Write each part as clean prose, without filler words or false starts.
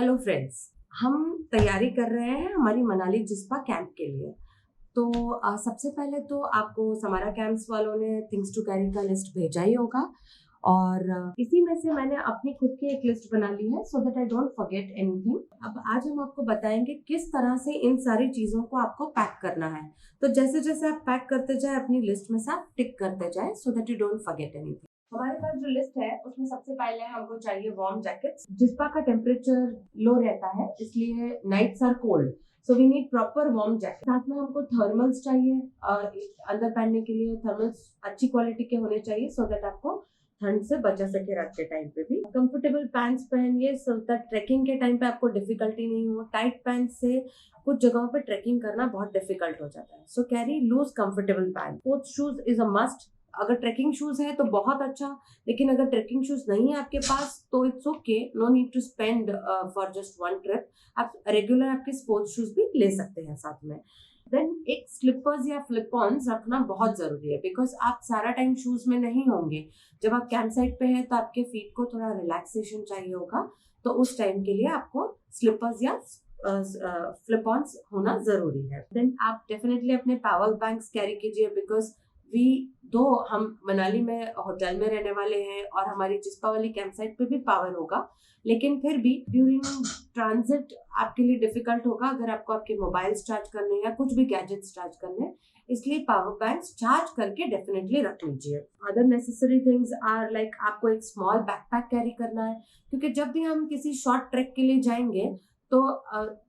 Hello friends. हम तैयारी कर रहे हैं हमारी मनाली जिस्पा कैंप के लिए। तो सबसे पहले तो आपको समारा कैंप्स वालों ने थिंग्स टू कैरी का लिस्ट भेजा ही होगा और इसी में से मैंने अपनी खुद की एक लिस्ट बना ली है so that I don't forget anything. अब आज हम आपको बताएंगे किस तरह से इन सारी चीजों को आपको पैक करना है। तो जैसे जैसे आप पैक करते जाए अपनी लिस्ट में से आप टिक करते जाए so that you don't forget anything. हमारे पास जो लिस्ट है उसमें सबसे पहले हमको चाहिए वार्म जैकेट्स। जिस्पा का टेम्परेचर लो रहता है इसलिए nights are cold, so we need proper warm jacket. साथ में हमको थर्मल्स चाहिए अंदर पहनने के लिए। थर्मल्स अच्छी क्वालिटी के होने चाहिए सो दैट आपको ठंड से बचा सके रात के टाइम पे भी। कंफर्टेबल पैंट्स पहनिए सो दैट ट्रैकिंग के टाइम पे आपको डिफिकल्टी नहीं हो। टाइट पैंट से कुछ जगहों पे ट्रैकिंग करना बहुत डिफिकल्ट हो जाता है, so carry loose comfortable pant. Sports shoes is a must. अगर ट्रैकिंग शूज है तो बहुत अच्छा, लेकिन अगर ट्रैकिंग शूज नहीं है आपके पास तो it's okay, no need to spend for just one trip. आप रेगुलर आपके स्पोर्ट्स शूज भी ले सकते हैं साथ में। देन एक स्लीपर्स या फ्लिप ऑन्स रखना बहुत जरूरी है बिकॉज आप सारा टाइम शूज में नहीं होंगे। जब आप कैंप साइट पे हैं तो आपके फीट को थोड़ा रिलैक्सेशन चाहिए होगा, तो उस टाइम के लिए आपको स्लीपर्स या फ्लिप ऑन्स होना जरूरी है। देन आप डेफिनेटली अपने पावर बैंक्स कैरी कीजिए बिकॉज वी दो हम मनाली में होटल में रहने वाले हैं और हमारी जिस्पा वाली कैंप साइट पे भी पावर होगा, लेकिन फिर भी ड्यूरिंग ट्रांजिट आपके लिए डिफिकल्ट होगा अगर आपको आपके मोबाइल चार्ज करने या कुछ भी गैजेट्स चार्ज करने। इसलिए पावर बैंक्स चार्ज करके डेफिनेटली रख लीजिए। Other necessary things are like आपको एक स्मॉल बैकपैक कैरी करना है क्योंकि जब भी हम किसी शॉर्ट ट्रैक के लिए जाएंगे तो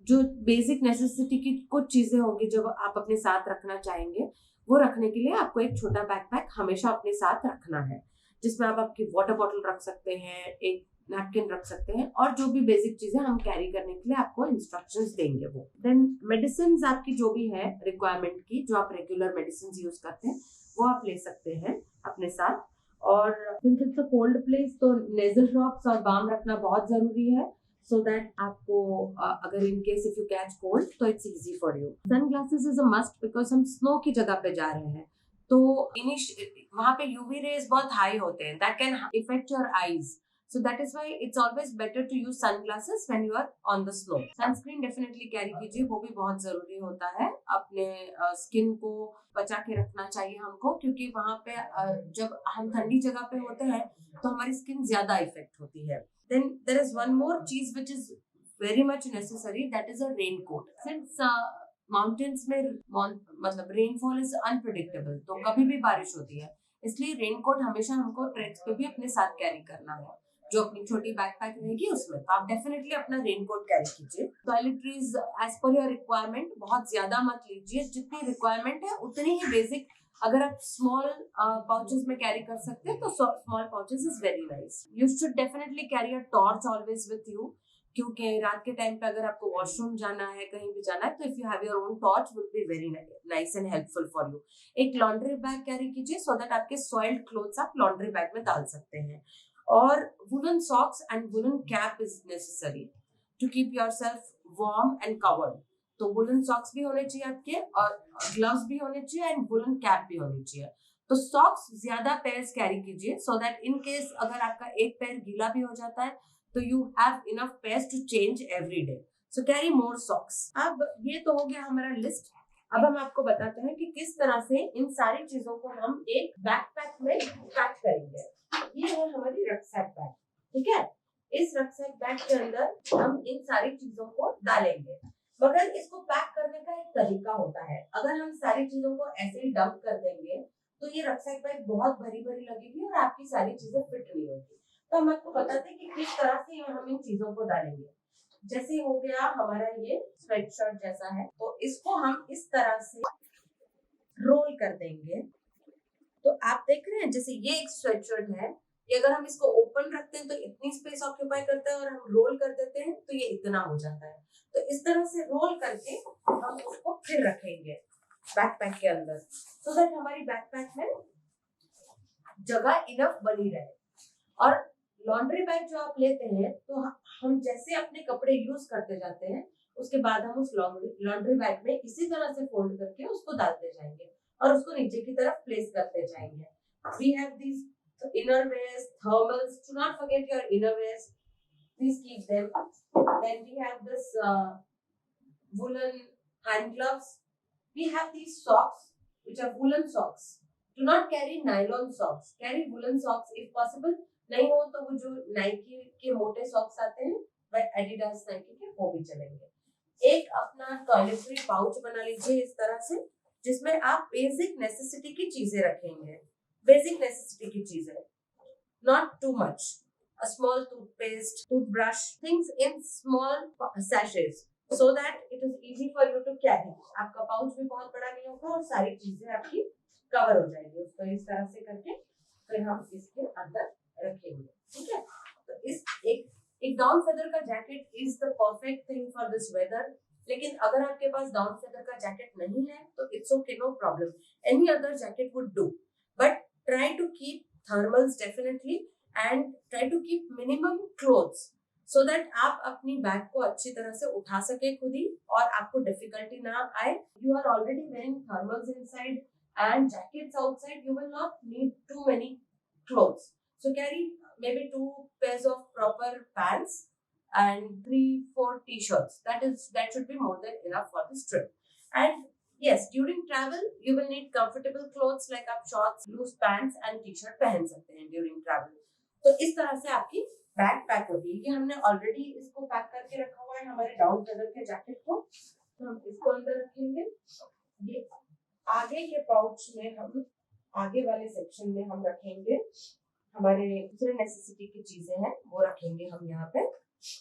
जो बेसिक नेसेसिटी की कुछ चीजें होंगी जो आप अपने साथ रखना चाहेंगे, वो रखने के लिए आपको एक छोटा बैकपैक हमेशा अपने साथ रखना है जिसमें आप आपकी वाटर बॉटल रख सकते हैं, एक नैपकिन रख सकते हैं और जो भी बेसिक चीजें हम कैरी करने के लिए आपको इंस्ट्रक्शंस देंगे वो। देन मेडिसिन आपकी जो भी है रिक्वायरमेंट की, जो आप रेगुलर मेडिसिन यूज करते हैं वो आप ले सकते हैं अपने साथ। और since it's a cold place तो नेजल ड्रॉप्स और बाम रखना बहुत जरूरी है so that आपको अगर in case if you catch cold तो it's easy for you. Sunglasses is a must because हम snow की जगह पे जा रहे हैं तो वहाँ पे UV rays बहुत high होते हैं that can affect your eyes. So that is why it's always better to use sunglasses when you are on the snow. Sunscreen definitely carry कीजिए, वो भी बहुत जरूरी होता है। अपने स्किन को बचा के रखना चाहिए हमको क्योंकि वहाँ पे जब हम ठंडी जगह पे होते हैं तो हमारी स्किन ज्यादा इफेक्ट होती है। Then there is one more cheese which is very much necessary, that is a raincoat. Since mountains में मतलब rainfall is unpredictable, तो कभी भी बारिश होती है, इसलिए रेनकोट हमेशा हमको ट्रैक्स पे भी अपने साथ कैरी करना है। जो अपनी छोटी बैकपैक रहेगी उसमें तो आप डेफिनेटली अपना रेनकोट कैरी कीजिए। Toiletries as per your requirement, बहुत ज्यादा मत लीजिए, जितनी रिक्वायरमेंट है उतनी ही बेसिक। अगर आप स्मॉल पाउचेस में कैरी कर सकते हैं तो small pouches is very nice. You should definitely carry a torch always with you क्योंकि रात के टाइम पे अगर आपको वॉशरूम जाना है, कहीं भी जाना है, तो if you have your own torch will be very nice and helpful for you. एक लॉन्ड्री बैग कैरी कीजिए सो दैट आपके सॉइल्ड क्लोथ्स आप लॉन्ड्री बैग में डाल सकते हैं। और woollen socks and woollen cap is necessary to keep yourself warm and covered. तो वुलन सॉक्स भी होने चाहिए आपके और ग्लव्स भी होने चाहिए एंड वुलन कैप भी होनी चाहिए। तो सॉक्स ज्यादा पेयर्स कैरी कीजिए सो दैट इन केस अगर आपका एक पैर गीला भी हो जाता है तो you have enough pairs to change every day, so carry more socks. अब ये तो हो गया हमारा लिस्ट। अब हम आपको बताते हैं कि किस तरह से इन सारी चीजों को हम एक बैकपैक में पैक करेंगे। ये है हमारी रक्सैक बैग, ठीक है। इस रक्सैक बैग के अंदर हम इन सारी चीजों को डालेंगे, मगर इसको पैक करने का एक तरीका होता है। अगर हम सारी चीजों को ऐसे ही डंप कर देंगे तो ये रक्सैक बैग बहुत भरी भरी लगेगी और आपकी सारी चीजें फिट नहीं होगी। तो हम आपको बताते हैं कि किस तरह से हम इन चीजों को डालेंगे। जैसे हो गया हमारा ये स्वेटशर्ट जैसा है, तो इसको हम इस तरह से रोल कर देंगे। तो आप देख रहे हैं जैसे ये एक स्वेटशर्ट है, ये अगर हम इसको ओपन रखते हैं तो इतनी स्पेस ऑक्यूपाई करता है और हम रोल कर देते हैं तो ये इतना हो जाता है। तो इस तरह से रोल करके हम उसको फिर रखेंगे बैकपैक के अंदर सो दैट हमारी बैकपैक में जगह इनफ बनी रहे। और लॉन्ड्री बैग जो आप लेते हैं तो हम जैसे अपने कपड़े यूज करते जाते हैं उसके बाद हम उस लॉन्ड्री बैग में इसी तरह से फोल्ड करके उसको डालते जाएंगे और उसको नीचे की तरफ प्लेस करते जाएंगे। We have these innerwears, thermals. Do not forget your innerwears. Please keep them. Then we have this woolen hand gloves. We have these socks, which are woolen socks. Do not carry nylon socks. Carry woolen socks if possible. नहीं हो तो वो जो Nike के मोटे socks आते हैं, वह एडिडास नाइकी के वो भी चलेंगे। एक अपना टॉयलेटरी पाउच बना लीजिए इस तरह से, जिसमें आप बेसिक नेसेसिटी की चीजें रखेंगे। बेसिक नेसेसिटी की चीजें, not too much. A small toothpaste, toothbrush, things in small sachets, so that it is easy for you to carry. आपका पाउच भी बहुत बड़ा नहीं होगा और सारी चीजें आपकी कवर हो जाएगी। उसको इस तरह से करके फिर हम इसके अंदर रखेंगे, ठीक है। तो इस एक डाउन फेदर का jacket is the perfect thing for this weather. लेकिन अगर आपके पास डाउन फेदर का जैकेट नहीं है तो it's okay, no problem, any other jacket would do, but try to keep thermals definitely and try to keep minimum clothes so that आप अपनी बैग को अच्छी तरह से उठा सके खुद ही और आपको डिफिकल्टी ना आए। You are already wearing thermals inside and jackets outside. You will not need too many clothes. So carry maybe 2 pairs of proper pants and 3-4 t-shirts. That should be more than enough for this trip. And yes, during travel you will need comfortable clothes like आप shorts, loose pants and t-shirt पहन सकते हैं during travel. तो इस तरह से आपकी bag pack होती है। ये हमने ऑलरेडी इसको पैक करके रखा हुआ है हमारे डाउन फेदर के जैकेट को, तो हम इसको अंदर रखेंगे। ये आगे के पाउच में हम आगे वाले सेक्शन में हम रखेंगे हमारे दूसरे नेसेसिटी की चीजें हैं, वो रखेंगे हम यहाँ पे।